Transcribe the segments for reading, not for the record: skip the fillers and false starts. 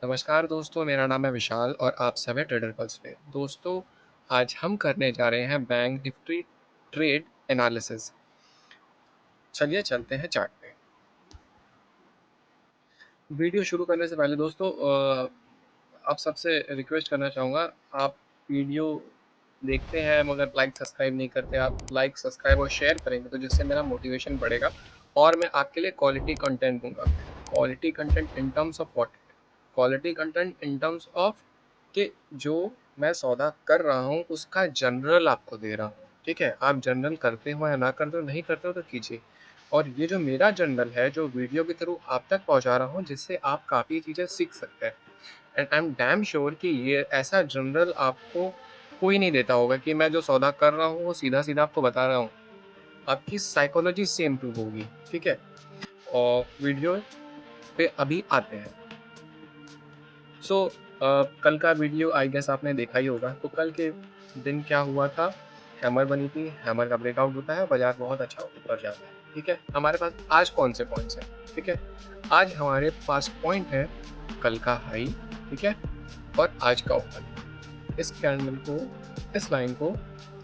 नमस्कार दोस्तों, मेरा नाम है विशाल और आप सब हैं ट्रेडर पल्स पे। दोस्तों, आज हम करने जा रहे हैं बैंक निफ्टी ट्रेड एनालिसिस। चलिए चलते हैं चार्ट पे। वीडियो शुरू करने से पहले दोस्तों आप सबसे रिक्वेस्ट करना चाहूँगा, आप वीडियो देखते हैं मगर लाइक सब्सक्राइब नहीं करते। आप लाइक सब्सक्राइब और शेयर करेंगे तो जिससे मेरा मोटिवेशन बढ़ेगा और मैं आपके लिए क्वालिटी कंटेंट दूंगा। Quality content in terms of what? Quality content in terms of कि जो मैं सौदा कर रहा हूँ उसका जनरल आपको दे रहा हूँ। ठीक है, आप जनरल करते हो या ना करते हो, नहीं करते हो तो कीजिए। और ये जो मेरा जनरल है जो वीडियो के थ्रू आप तक पहुँचा रहा हूँ, जिससे आप काफ़ी चीज़ें सीख सकते हैं। And I am damn sure कि ये ऐसा जनरल आपको कोई नहीं देता होगा कि मैं जो सौदा कर रहा हूँ वो सीधा सीधा आपको बता रहा हूँ। आपकी साइकोलॉजी से इम्प्रूव होगी। ठीक है, और वीडियो पे अभी आते हैं। सो कल का वीडियो आई गेस आपने देखा ही होगा। तो कल के दिन क्या हुआ था? हैमर बनी थी, हैमर का ब्रेकआउट होता है, बाजार बहुत अच्छा ऊपर जाता है। ठीक है, हमारे पास आज कौन से पॉइंट्स हैं? ठीक है, आज हमारे पास पॉइंट है कल का हाई, ठीक है, और आज का ओपन। इस कैंडल को, इस लाइन को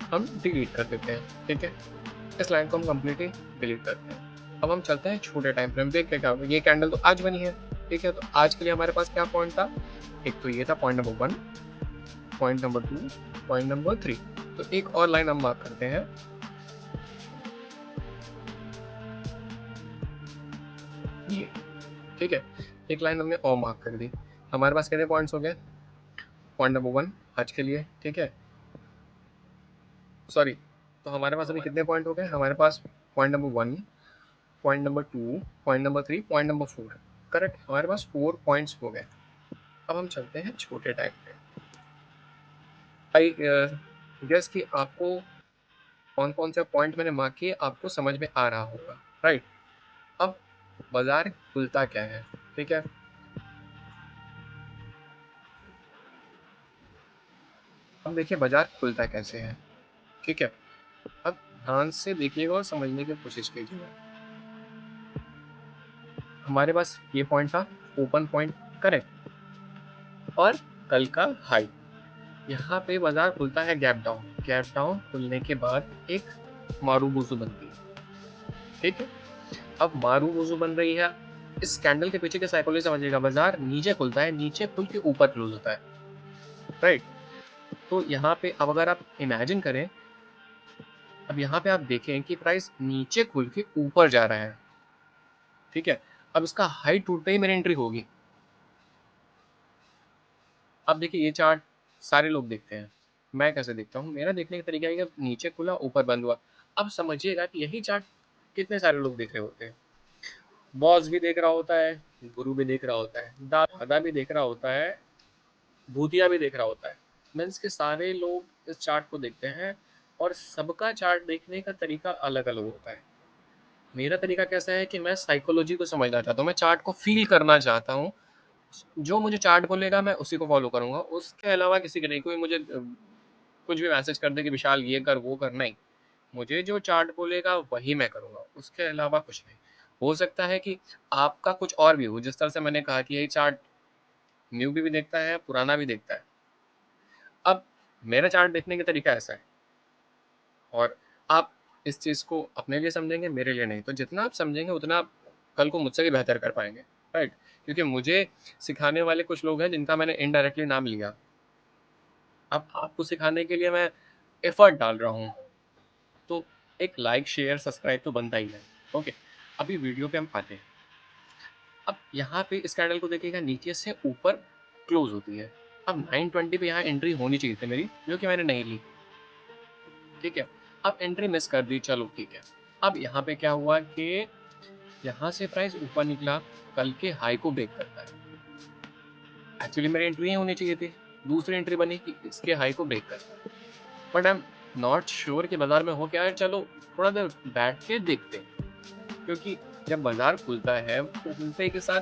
हम डिलीट कर देते हैं। ठीक है, इस लाइन को हम कंप्लीटली डिलीट करते हैं। अब हम चलते हैं छोटे टाइम फ्रेम, देखते हैं क्या होगा। ये कैंडल तो आज बनी है। ठीक है, तो आज के लिए हमारे पास क्या पॉइंट था? एक तो ये था point number 1, point number 2, point number 3। तो एक और लाइन हम मार्क करते हैं, ये। ठीक है, एक लाइन हमने और मार्क कर दी। हमारे पास कितने पॉइंट्स हो गए? पॉइंट नंबर 1 आज के लिए। ठीक है, सॉरी, तो हमारे पास अभी कितने पॉइंट हो गए? हमारे पास point number 1, point number 2, point number 3, point number 4। Correct, हमारे पास 4 पॉइंट्स हो गए। अब हम चलते हैं छोटे टाइम पे। आई गेस कि आपको कौन कौन से पॉइंट मैंने मार्क किए आपको समझ में आ रहा होगा, राइट? अब बाजार खुलता क्या है? ठीक है, अब देखिए बाजार खुलता कैसे है। ठीक है, अब ध्यान से देखिएगा और समझने की कोशिश कीजिएगा। हमारे पास ये पॉइंट था, ओपन पॉइंट, करेक्ट, और कल का हाई। यहाँ पे बाजार खुलता है गैप डाउन। गैप डाउन खुलने के बाद एक मारूबूजू बनती है। ठीक है, अब मारूबूजू बन रही है। इस कैंडल के पीछे की साइकोलॉजी समझिएगा। बाजार नीचे खुलता है, नीचे खुल के ऊपर क्लोज होता है, राइट? तो यहाँ पे अब अगर आप इमेजिन करें, अब यहाँ पे आप देखें कि प्राइस नीचे खुल के ऊपर जा रहा है। ठीक है, अब इसका हाई टूटते ही मेरी एंट्री होगी। अब देखिए ये चार्ट सारे लोग देखते हैं, मैं कैसे देखता हूँ? मेरा देखने का तरीका है कि नीचे खुला ऊपर बंद हुआ। अब समझिएगा कि यही चार्ट कितने सारे लोग देख रहे होते हैं। बॉस भी देख रहा होता है, गुरु भी देख रहा होता है, दादा भी देख रहा होता है, भूतिया भी देख रहा होता है। मीन्स के सारे लोग इस चार्ट को देखते हैं और सबका चार्ट देखने का तरीका अलग अलग होता है। मेरा तरीका कैसा है कि मैं साइकोलॉजी को समझना चाहता हूँ, मैं चार्ट को फील करना चाहता हूँ। जो मुझे चार्ट बोलेगा मैं उसी को फॉलो करूंगा, उसके अलावा किसी के नहीं। कोई मुझे कुछ भी मैसेज कर दे कि विशाल ये कर वो कर, नहीं। मुझे जो चार्ट बोलेगा वही मैं करूंगा, उसके अलावा कुछ नहीं। हो सकता है कि आपका कुछ और भी हो, जिस तरह से मैंने कहा कि ये चार्ट न्यू भी देखता है, पुराना भी देखता है। अब मेरा चार्ट देखने का तरीका ऐसा है, और आप इस चीज़ को अपने लिए समझेंगे, मेरे लिए नहीं। तो जितना आप समझेंगे उतना आप कल को मुझसे भी बेहतर कर पाएंगे, राइट? क्योंकि मुझे सिखाने वाले कुछ लोग हैं जिनका मैंने इनडायरेक्टली नाम लिया। अब आपको सिखाने के लिए मैं एफर्ट डाल रहा हूँ, तो एक लाइक शेयर सब्सक्राइब तो बनता ही है। ओके, अभी वीडियो पे हम आते हैं। अब यहाँ पे इस कैंडल को देखिएगा, नीचे से ऊपर क्लोज होती है। अब 920 पे यहाँ एंट्री होनी चाहिए थी मेरी, जो कि मैंने नहीं ली। ठीक है, अब एंट्री मिस कर दी, चलो ठीक है। अब यहाँ पे क्या हुआ कि यहाँ से प्राइस ऊपर निकला, कल के हाई को ब्रेक करता है। एक्चुअली मेरी एंट्री ही होनी चाहिए थी, दूसरी एंट्री बनी कि इसके हाई को ब्रेक करता है। But I am not sure कि बाजार में हो क्या है। चलो थोड़ा देर बैठ के देखते हैं, क्योंकि जब बाजार खुलता है तो खुलते के साथ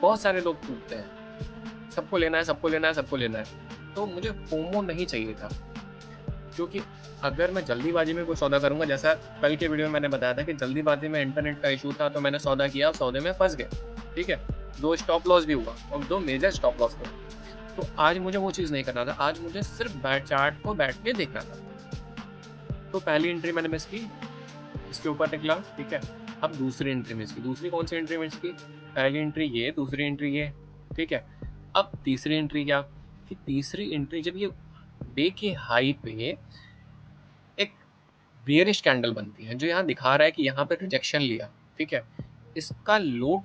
बहुत सारे लोग टूटते हैं। सबको लेना है, सबको लेना है, सबको लेना है। तो मुझे फोमो नहीं चाहिए था, क्योंकि अगर मैं जल्दीबाजी में कोई सौदा करूंगा, जैसा कल के वीडियो में मैंने बताया था कि जल्दीबाजी में इंटरनेट का इशू था तो मैंने सौदा किया, सौदे में फंस गए। ठीक है, 2 स्टॉप लॉस भी हुआ और 2 मेजर स्टॉप लॉस हुए। तो आज मुझे वो चीज़ नहीं करना था, आज मुझे सिर्फ चार्ट को बैठ के देखना था। तो पहली एंट्री मैंने मिस की, इसके ऊपर निकला, ठीक है। अब दूसरी एंट्री मिस की, दूसरी कौन सी एंट्री मिस की? पहली एंट्री ये, दूसरी एंट्री ये, ठीक है। अब तीसरी एंट्री क्या? कि तीसरी एंट्री जब ये डे के हाई पे एक बेयरिश कैंडल बनती है, जो यहाँ दिखा रहा है कि यहाँ पे रिजेक्शन लिया, ठीक है। इसका लो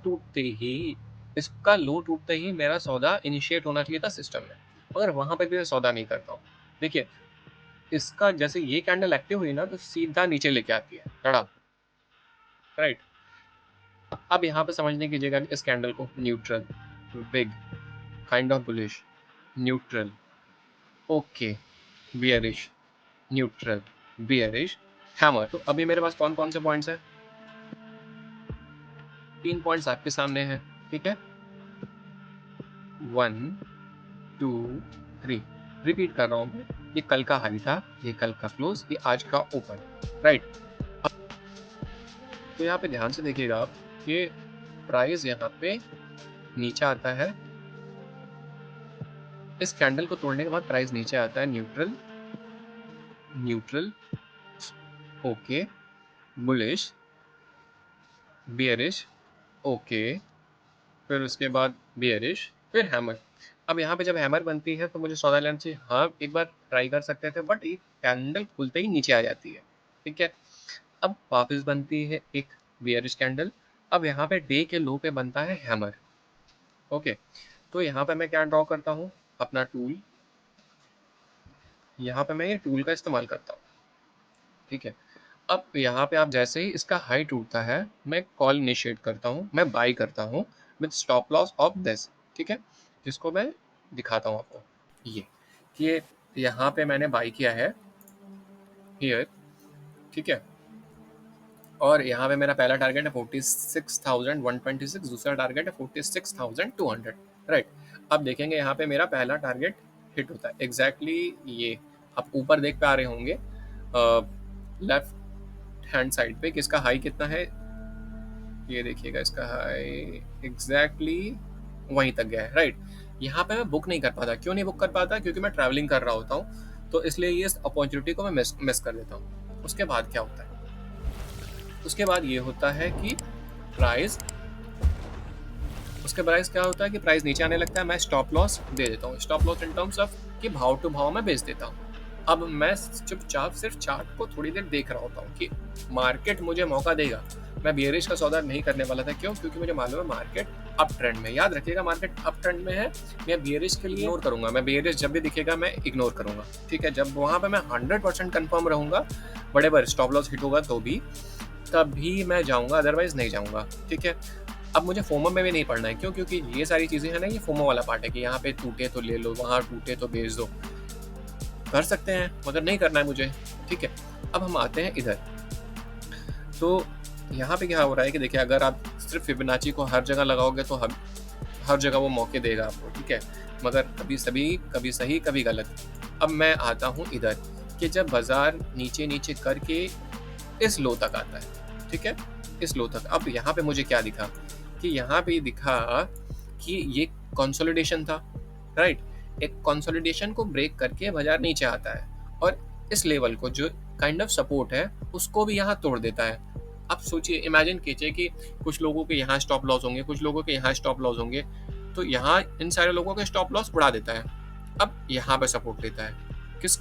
टूटते ही मेरा सौदा इनिशिएट होना चाहिए था सिस्टम में, मगर वहां पे भी मैं सौदा नहीं करता हूँ। देखिए, इसका जैसे ये कैंडल एक्टिव हुई ना, तो सीधा नीचे लेके आती है धड़ा, राइट। अब यहाँ पे समझने की जगह इस कैंडल को neutral, big, kind of bullish, neutral, okay, bearish, neutral, bearish, hammer. तो अभी मेरे पास कौन कौन से पॉइंट्स हैं? 3 पॉइंट्स आपके सामने हैं, ठीक है। 1 2 3, रिपीट कर रहा हूँ मैं। ये कल का हाई था, ये कल का क्लोज, ये आज का ओपन, राइट। तो यहाँ पे ध्यान से देखिएगा आप, ये प्राइस यहाँ पे नीचे आता है, इस कैंडल को तोड़ने के बाद प्राइस नीचे आता है, neutral, neutral, okay, bullish, bearish, okay, फिर उसके बाद बियरिश, फिर हैमर। अब यहाँ पे जब हैमर बनती है तो मुझे सौदा लेना चाहिए, हाँ एक बार ट्राई कर सकते थे, बट ये कैंडल खुलते ही नीचे आ जाती है, ठीक है। अब वापस बनती है एक बियरिश कैंडल, अब यहाँ पे डे के लो पे बनता है हैमर, ओके। तो यहाँ पे मैं क्या ड्रॉ करता हूँ? अपना टूल, यहाँ पे मैं ये टूल का इस्तेमाल करता हूँ, ठीक है। अब यहाँ पे आप जैसे ही इसका हाई टूटता है, मैं कॉल इनिशिएट करता हूँ, मैं बाई करता हूँ with stop loss of this, ठीक है। जिसको मैं दिखाता हूँ आपको, ये यहाँ पे मैंने बाई किया है हियर, ठीक है। और यहाँ पे मेरा पहला टारगेट है 46,126, दूसरा टारगेट है 46,200, राइट। अब देखेंगे यहाँ पे मेरा पहला टारगेट हिट होता है एग्जैक्टली ये, आप ऊपर देख पा रहे होंगे लेफ्ट हैंड साइड पे कि इसका हाई कितना है, ये देखिएगा इसका हाई एग्जैक्टली वहीं तक गया है, राइट। यहाँ पे मैं बुक नहीं कर पाता, क्यों नहीं बुक कर पाता? क्योंकि मैं ट्रैवलिंग कर रहा होता हूँ, तो इसलिए ये अपॉर्चुनिटी को मैं मिस कर देता हूँ। उसके बाद क्या होता है? उसके बाद ये होता है कि प्राइस क्या होता है कि प्राइस नीचे आने लगता है, मैं स्टॉप लॉस दे देता हूँ। Stop loss in terms of कि भाव टू भाव मैं बेच देता हूँ। अब मैं चुपचाप सिर्फ चार्ट को थोड़ी देर देख रहा होता हूँ कि मार्केट मुझे मौका देगा। मैं बियरिश का सौदा नहीं करने वाला था, क्यों? क्योंकि मुझे मालूम है मार्केट अप ट्रेंड में, याद रखिएगा मार्केट अप ट्रेंड में है। मैं बियरिश के लिए इग्नोर करूंगा, मैं बियरिश जब भी दिखेगा मैं इग्नोर करूंगा, ठीक है। जब वहां पे मैं 100% कंफर्म रहूंगा, बड़े बड़े स्टॉप लॉस हिट होगा तो भी, तभी मैं जाऊंगा, अदरवाइज नहीं जाऊंगा, ठीक है। अब मुझे फोमो में भी नहीं पड़ना है, क्यों? क्योंकि ये सारी चीजें हैं ना, ये फोमो वाला पार्ट है कि यहाँ पे टूटे तो ले लो, वहां टूटे तो बेच दो, कर सकते हैं मगर नहीं करना है मुझे, ठीक है। अब हम आते हैं इधर, तो यहाँ पे क्या हो रहा है कि देखिए, अगर आप सिर्फ फिबोनाची को हर जगह लगाओगे तो हर जगह वो मौके देगा आपको, ठीक है। मगर कभी सही कभी गलत। अब मैं आता हूँ इधर कि जब बाजार नीचे नीचे करके इस लो तक आता है, ठीक है, इस लो तक। अब यहाँ पे मुझे क्या दिखा कि यहाँ पे दिखा कि ये कंसोलिडेशन था, राइट। एक कंसोलिडेशन को ब्रेक करके बाजार नीचे आता है और इस लेवल को जो काइंड ऑफ सपोर्ट है उसको भी यहाँ तोड़ देता है। आप सोचिए, इमेजिन कीजिए कि कुछ लोगों के यहाँ स्टॉप लॉस होंगे, कुछ लोगों के यहाँ स्टॉप लॉस होंगे, तो यहाँ इन सारे लोगों के स्टॉप लॉस उड़ा देता है। अब यहाँ पे सपोर्ट लेता है, किस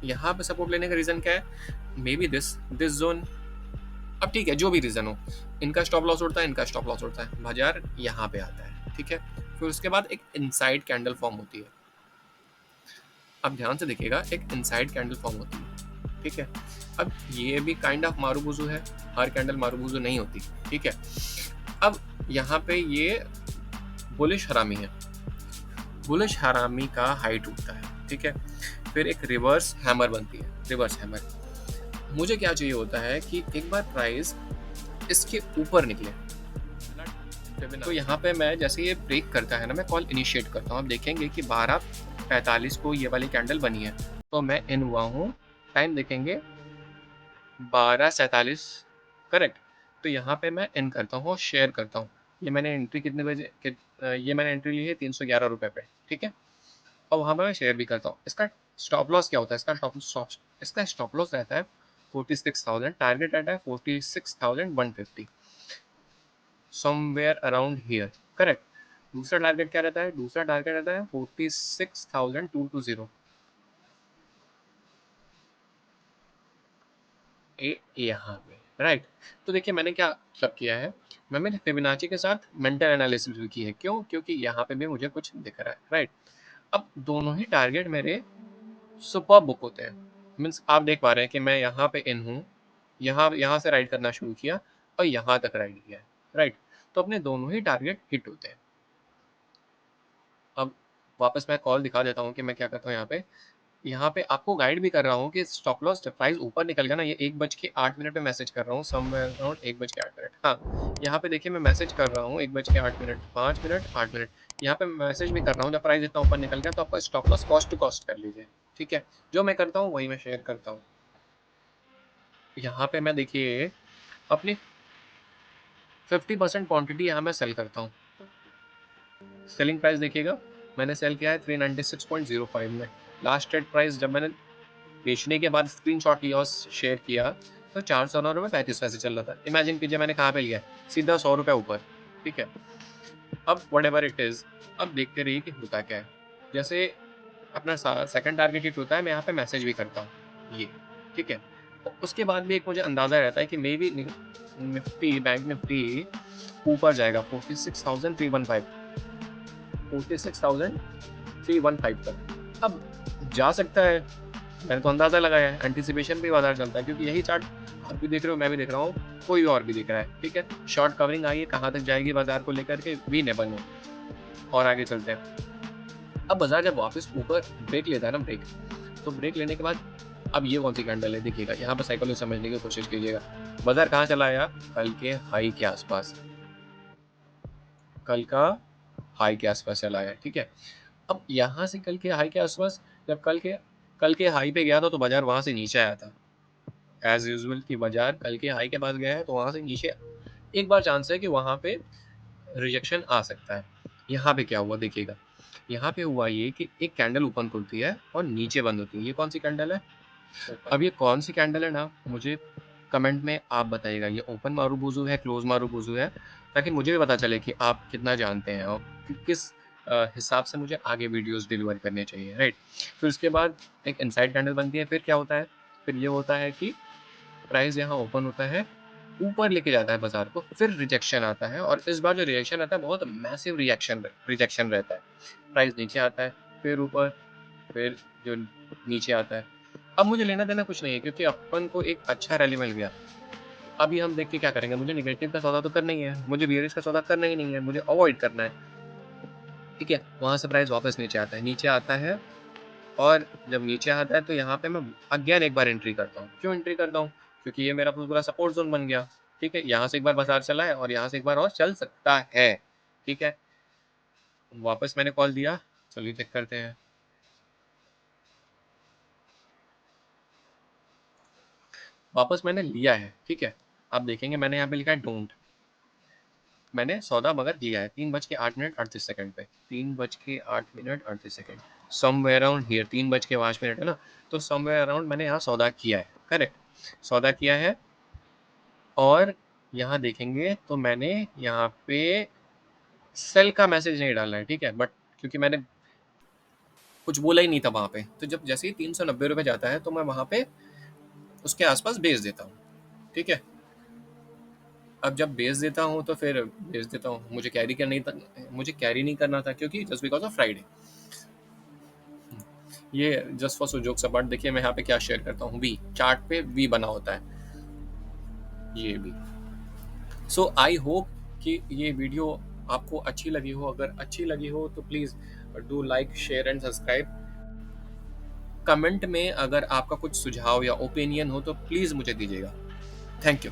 यहाँ पे सपोर्ट लेने का रीजन क्या है? May be this zone. अब ठीक है, जो भी रीजन हो, इनका स्टॉप लॉस उड़ता है, इनका स्टॉप लॉस उड़ता है, बाजार यहाँ पे आता है, ठीक है। फिर उसके बाद एक इनसाइड कैंडल फॉर्म होती है। अब ध्यान से देखिएगा, एक इनसाइड कैंडल फॉर्म होती है, ठीक है। अब ये भी काइंड ऑफ मारूबुजू है, हर कैंडल मारूबुजू नहीं होती, ठीक है। अब यहाँ पे ये बुलिश हरामी है, बुलिश हरामी का हाई टूटता है, ठीक है। फिर एक रिवर्स हैमर बनती है, रिवर्स हैमर। मुझे क्या चाहिए होता है कि एक बार प्राइस इसके ऊपर निकले, तो यहाँ पे मैं जैसे ये ब्रेक करता है ना, मैं कॉल इनिशिएट करता हूँ। आप देखेंगे कि 12:45 को ये वाली कैंडल बनी है, तो मैं इन हुआ हूँ, टाइम देखेंगे 12:47, करेक्ट। तो यहाँ पे मैं इन करता हूँ, शेयर करता हूँ, ये मैंने एंट्री कितने बजे ये मैंने एंट्री ली है 311 रुपये पे, ठीक है। और वहाँ पर मैं शेयर भी करता हूँ। इसका स्टॉप लॉस क्या होता है? इसका स्टॉप लॉस रहता है 46,000, टारगेट रहता है 46,150, समवेयर अराउंड हियर, करेक्ट। दूसरा टारगेट क्या रहता है? दूसरा टारगेट रहता है 46,220, यहाँ पे, राइट। तो देखिए मैंने क्या सब किया है, मैंने फिबोनाची के साथ मेंटल एनालिसिस भी की है। क्यों? क्योंकि यहाँ पे भी मुझे कुछ दिख रहा है, राइट। अब दोनों ही टारगेट मेरे सुपर बुक होते हैं। मीन्स आप देख पा रहे हैं कि मैं यहाँ पे इन हूँ, यहाँ से राइड करना शुरू किया और यहाँ तक राइड किया है, राइट। तो अपने दोनों ही टारगेट हिट होते हैं। अब वापस मैं कॉल दिखा देता हूँ कि मैं क्या करता हूँ यहाँ पे आपको गाइड भी कर रहा हूँ कि स्टॉप लॉस जब प्राइस ऊपर निकल गया ना, ये 1:08 पे मैसेज कर रहा हूँ, समवेयर अराउंड 1:08। हाँ, यहाँ पे देखिए मैं मैसेज कर रहा हूँ 1:08, 5 मिनट, 8 मिनट, यहाँ पे मैसेज भी कर रहा हूँ जब प्राइस इतना ऊपर निकल गया तो आपका stop loss cost to cost कर लीजिए, ठीक है। जो मैं करता हूँ वही मैं शेयर करता हूँ। यहाँ पे मैं देखिए अपनी 50% क्वांटिटी यहाँ मैं सेल करता हूँ। सेलिंग प्राइस देखिएगा, मैंने सेल किया है 396.05 में। लास्ट ट्रेड प्राइस जब मैंने बेचने के बाद स्क्रीनशॉट लिया और शेयर किया तो 409 रुपये 35 पैसे चल रहा था। इमेजिन कीजिए मैंने कहाँ पे लिया है, सीधा 100 रुपये ऊपर, ठीक है। अब वट एवर इट इज़, अब देखते रहिए कि होता क्या है। जैसे अपना सेकंड टारगेट हिट होता है, मैं यहाँ पे मैसेज भी करता हूँ ये, ठीक है। उसके बाद भी एक मुझे अंदाज़ा रहता है कि may be Nifty, bank Nifty ऊपर जाएगा 46,315, 46,315 तक अब जा सकता है। मैंने तो अंदाज़ा लगाया है, एंटिसिपेशन भी बाजार चलता है, क्योंकि यही चार्ट आप भी देख रहे हो, मैं भी देख रहा हूँ, कोई और भी दिख रहा है, ठीक है। शॉर्ट कवरिंग आई है, कहाँ तक जाएगी बाजार को लेकर के वी नेवर नो। और आगे चलते हैं। अब बाजार जब वापस ऊपर ब्रेक लेता है ना, ब्रेक, तो ब्रेक लेने के बाद अब ये कौन सी कैंडल है देखिएगा, यहाँ पर साइकोलॉजी समझने की कोशिश कीजिएगा। बाजार कहाँ चला आया? कल के हाई के आसपास, कल का हाई के आसपास चला आया, ठीक है। अब यहाँ से कल के हाई के आसपास, जब कल के हाई पे गया था तो बाजार वहाँ से नीचे आया था। एज यूजुअल कि बाजार कल के हाई के पास गया है तो वहाँ से नीचे एक बार चांस है कि वहाँ पे रिजेक्शन आ सकता है। यहाँ पे क्या हुआ देखिएगा, यहाँ पे हुआ ये कि एक कैंडल ओपन खुलती है और नीचे बंद होती है। ये कौन सी कैंडल है? अब ये कौन सी कैंडल है ना, मुझे कमेंट में आप बताइएगा, ये ओपन मारूबुजू है, क्लोज मारूबुजू है, ताकि मुझे भी पता चले कि आप कितना जानते हैं और किस हिसाब से मुझे आगे वीडियोस डिलीवर करने चाहिए, राइट। फिर उसके बाद एक इनसाइड कैंडल बनती है। फिर क्या होता है? फिर ये होता है कि प्राइस यहाँ ओपन होता है, ऊपर लेके जाता है बाजार को, फिर रिजेक्शन आता है, और इस बार जो रिजेक्शन आता है बहुत मैसिव रिजेक्शन रहता है। प्राइस नीचे आता है, फिर ऊपर, फिर जो नीचे आता है। अब मुझे लेना देना कुछ नहीं है, क्योंकि अपन को एक अच्छा रैली मिल गया। अभी हम देख के क्या करेंगे? मुझे निगेटिव का सौदा तो करना ही है, मुझे बियरिश का सौदा करना ही नहीं है, मुझे अवॉइड करना है, ठीक है। वहाँ से प्राइस वापस नीचे आता है, नीचे आता है, और जब नीचे आता है तो यहाँ पे मैं अगेन एक बार एंट्री करता हूँ। क्यों एंट्री करता हूँ? क्योंकि ये मेरा पूरा सपोर्ट जोन बन गया, ठीक है। यहाँ से एक बार बाजार चला है और यहाँ से एक बार और चल सकता है, ठीक है। वापस मैंने कॉल दिया, चलिए चेक करते हैं। वापस मैंने लिया है, ठीक है। आप देखेंगे मैंने यहाँ पे लिखा है डोंट। मैंने सौदा मगर दिया है 3:08 पे, 3:08 समवेयर अराउंड हियर, 3:05 है ना, तो समवेयर अराउंड मैंने यहाँ सौदा किया है, करेक्ट, सौदा किया है। और यहाँ देखेंगे तो मैंने यहाँ पे सेल का मैसेज नहीं डाला है, ठीक है, बट क्योंकि मैंने कुछ बोला ही नहीं था वहाँ पे, तो जब जैसे ही 390 रुपये जाता है तो मैं वहाँ पे उसके आसपास बेच देता हूँ, ठीक है। अब जब बेच देता हूँ तो फिर बेच देता हूँ, मुझे कैरी नहीं करना था, क्योंकि जस्ट बिकॉज ऑफ फ्राइडे। ये जस्ट फॉर जोक्स अपार्ट, देखिए मैं यहाँ पे क्या शेयर करता हूँ, वी चार्ट पे वी बना होता है, ये भी। सो आई होप कि ये वीडियो आपको अच्छी लगी हो। अगर अच्छी लगी हो तो please do like, share and subscribe. Comment में अगर आपका कुछ सुझाव या ओपिनियन हो तो प्लीज़ मुझे दीजिएगा। Thank you.